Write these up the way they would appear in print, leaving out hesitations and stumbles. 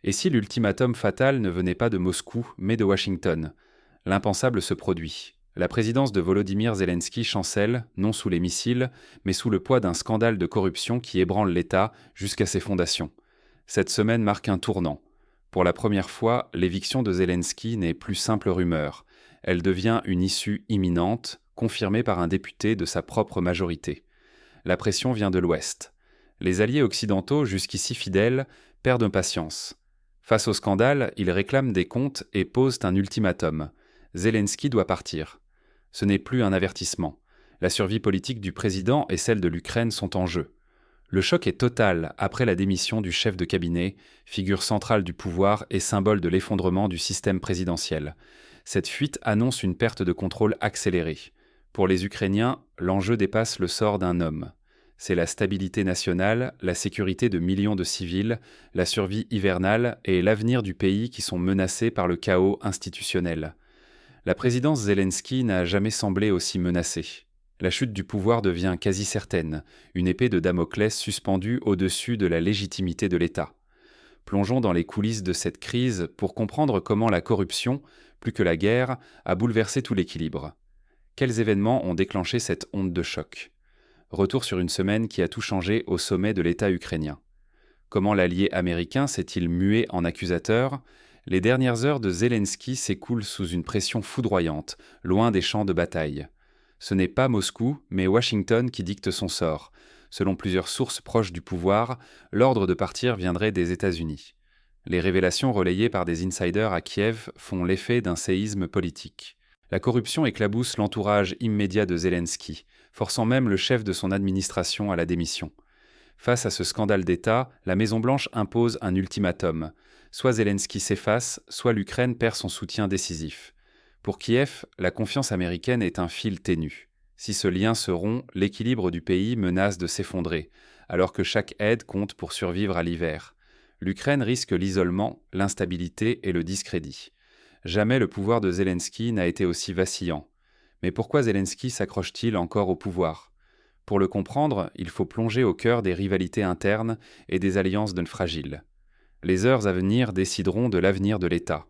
Et si l'ultimatum fatal ne venait pas de Moscou, mais de Washington? L'impensable se produit. La présidence de Volodymyr Zelensky chancelle, non sous les missiles, mais sous le poids d'un scandale de corruption qui ébranle l'État jusqu'à ses fondations. Cette semaine marque un tournant. Pour la première fois, l'éviction de Zelensky n'est plus simple rumeur. Elle devient une issue imminente, confirmée par un député de sa propre majorité. La pression vient de l'Ouest. Les alliés occidentaux, jusqu'ici fidèles, perdent patience. Face au scandale, ils réclament des comptes et posent un ultimatum. Zelensky doit partir. Ce n'est plus un avertissement. La survie politique du président et celle de l'Ukraine sont en jeu. Le choc est total après la démission du chef de cabinet, figure centrale du pouvoir et symbole de l'effondrement du système présidentiel. Cette fuite annonce une perte de contrôle accélérée. Pour les Ukrainiens, l'enjeu dépasse le sort d'un homme. C'est la stabilité nationale, la sécurité de millions de civils, la survie hivernale et l'avenir du pays qui sont menacés par le chaos institutionnel. La présidence Zelensky n'a jamais semblé aussi menacée. La chute du pouvoir devient quasi certaine, une épée de Damoclès suspendue au-dessus de la légitimité de l'État. Plongeons dans les coulisses de cette crise pour comprendre comment la corruption, plus que la guerre, a bouleversé tout l'équilibre. Quels événements ont déclenché cette onde de choc? Retour sur une semaine qui a tout changé au sommet de l'État ukrainien. Comment l'allié américain s'est-il mué en accusateur? Les dernières heures de Zelensky s'écoulent sous une pression foudroyante, loin des champs de bataille. Ce n'est pas Moscou, mais Washington qui dicte son sort. Selon plusieurs sources proches du pouvoir, l'ordre de partir viendrait des États-Unis. Les révélations relayées par des insiders à Kiev font l'effet d'un séisme politique. La corruption éclabousse l'entourage immédiat de Zelensky, forçant même le chef de son administration à la démission. Face à ce scandale d'État, la Maison-Blanche impose un ultimatum. Soit Zelensky s'efface, soit l'Ukraine perd son soutien décisif. Pour Kiev, la confiance américaine est un fil ténu. Si ce lien se rompt, l'équilibre du pays menace de s'effondrer, alors que chaque aide compte pour survivre à l'hiver. L'Ukraine risque l'isolement, l'instabilité et le discrédit. Jamais le pouvoir de Zelensky n'a été aussi vacillant. Mais pourquoi Zelensky s'accroche-t-il encore au pouvoir? Pour le comprendre, il faut plonger au cœur des rivalités internes et des alliances fragiles. Les heures à venir décideront de l'avenir de l'État.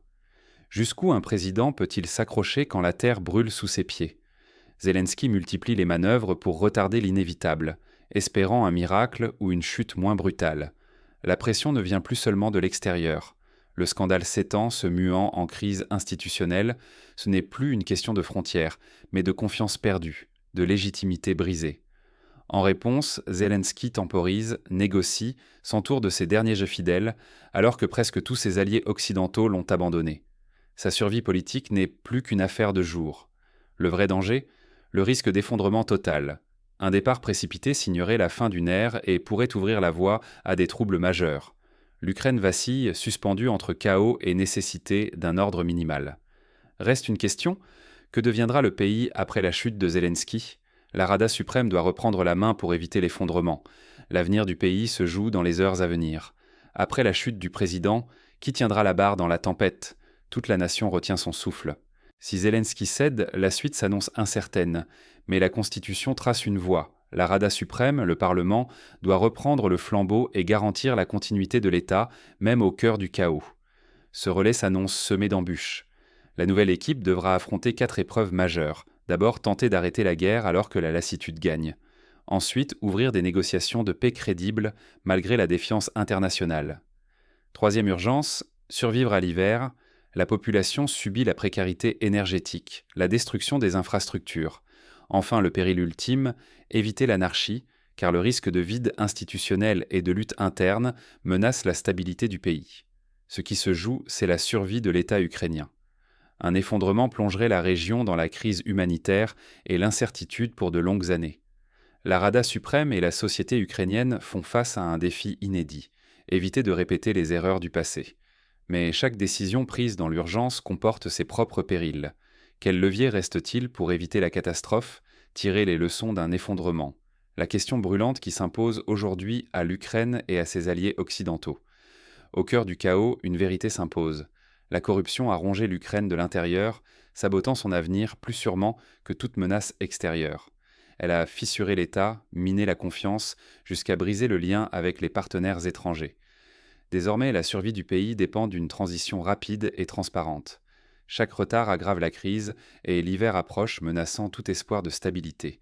Jusqu'où un président peut-il s'accrocher quand la terre brûle sous ses pieds? Zelensky multiplie les manœuvres pour retarder l'inévitable, espérant un miracle ou une chute moins brutale. La pression ne vient plus seulement de l'extérieur. Le scandale s'étend, se muant en crise institutionnelle. Ce n'est plus une question de frontières, mais de confiance perdue, de légitimité brisée. En réponse, Zelensky temporise, négocie, s'entoure de ses derniers jeux fidèles, alors que presque tous ses alliés occidentaux l'ont abandonné. Sa survie politique n'est plus qu'une affaire de jours. Le vrai danger? Le risque d'effondrement total. Un départ précipité signerait la fin d'une ère et pourrait ouvrir la voie à des troubles majeurs. L'Ukraine vacille, suspendue entre chaos et nécessité d'un ordre minimal. Reste une question, que deviendra le pays après la chute de Zelensky? La Rada suprême doit reprendre la main pour éviter l'effondrement. L'avenir du pays se joue dans les heures à venir. Après la chute du président, qui tiendra la barre dans la tempête? Toute la nation retient son souffle. Si Zelensky cède, la suite s'annonce incertaine, mais la Constitution trace une voie. La Rada suprême, le Parlement, doit reprendre le flambeau et garantir la continuité de l'État, même au cœur du chaos. Ce relais s'annonce semé d'embûches. La nouvelle équipe devra affronter 4 épreuves majeures. D'abord, tenter d'arrêter la guerre alors que la lassitude gagne. Ensuite, ouvrir des négociations de paix crédibles malgré la défiance internationale. Troisième urgence, survivre à l'hiver. La population subit la précarité énergétique, la destruction des infrastructures. Enfin, le péril ultime, éviter l'anarchie, car le risque de vide institutionnel et de lutte interne menace la stabilité du pays. Ce qui se joue, c'est la survie de l'État ukrainien. Un effondrement plongerait la région dans la crise humanitaire et l'incertitude pour de longues années. La Rada suprême et la société ukrainienne font face à un défi inédit, éviter de répéter les erreurs du passé. Mais chaque décision prise dans l'urgence comporte ses propres périls. Quel levier reste-t-il pour éviter la catastrophe, tirer les leçons d'un effondrement? La question brûlante qui s'impose aujourd'hui à l'Ukraine et à ses alliés occidentaux. Au cœur du chaos, une vérité s'impose. La corruption a rongé l'Ukraine de l'intérieur, sabotant son avenir plus sûrement que toute menace extérieure. Elle a fissuré l'État, miné la confiance, jusqu'à briser le lien avec les partenaires étrangers. Désormais, la survie du pays dépend d'une transition rapide et transparente. Chaque retard aggrave la crise et l'hiver approche menaçant tout espoir de stabilité.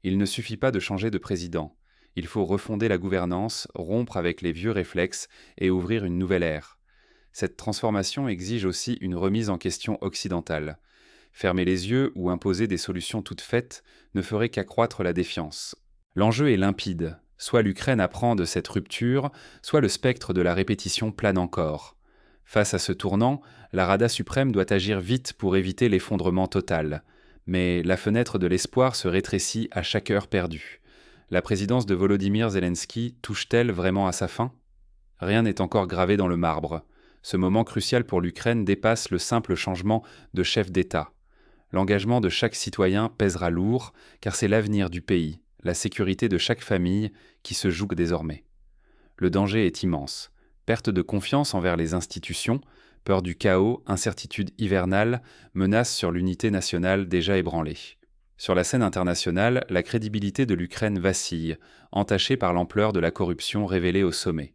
Il ne suffit pas de changer de président. Il faut refonder la gouvernance, rompre avec les vieux réflexes et ouvrir une nouvelle ère. Cette transformation exige aussi une remise en question occidentale. Fermer les yeux ou imposer des solutions toutes faites ne ferait qu'accroître la défiance. L'enjeu est limpide. Soit l'Ukraine apprend de cette rupture, soit le spectre de la répétition plane encore. Face à ce tournant, la Rada suprême doit agir vite pour éviter l'effondrement total. Mais la fenêtre de l'espoir se rétrécit à chaque heure perdue. La présidence de Volodymyr Zelensky touche-t-elle vraiment à sa fin ? Rien n'est encore gravé dans le marbre. Ce moment crucial pour l'Ukraine dépasse le simple changement de chef d'État. L'engagement de chaque citoyen pèsera lourd, car c'est l'avenir du pays, la sécurité de chaque famille qui se joue désormais. Le danger est immense. Perte de confiance envers les institutions, peur du chaos, incertitude hivernale, menace sur l'unité nationale déjà ébranlée. Sur la scène internationale, la crédibilité de l'Ukraine vacille, entachée par l'ampleur de la corruption révélée au sommet.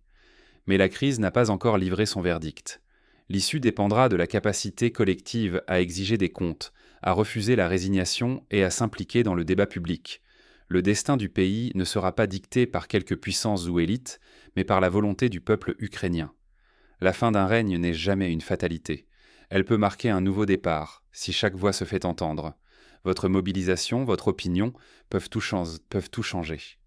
Mais la crise n'a pas encore livré son verdict. L'issue dépendra de la capacité collective à exiger des comptes, à refuser la résignation et à s'impliquer dans le débat public. Le destin du pays ne sera pas dicté par quelques puissances ou élites, mais par la volonté du peuple ukrainien. La fin d'un règne n'est jamais une fatalité. Elle peut marquer un nouveau départ, si chaque voix se fait entendre. Votre mobilisation, votre opinion peuvent tout changer.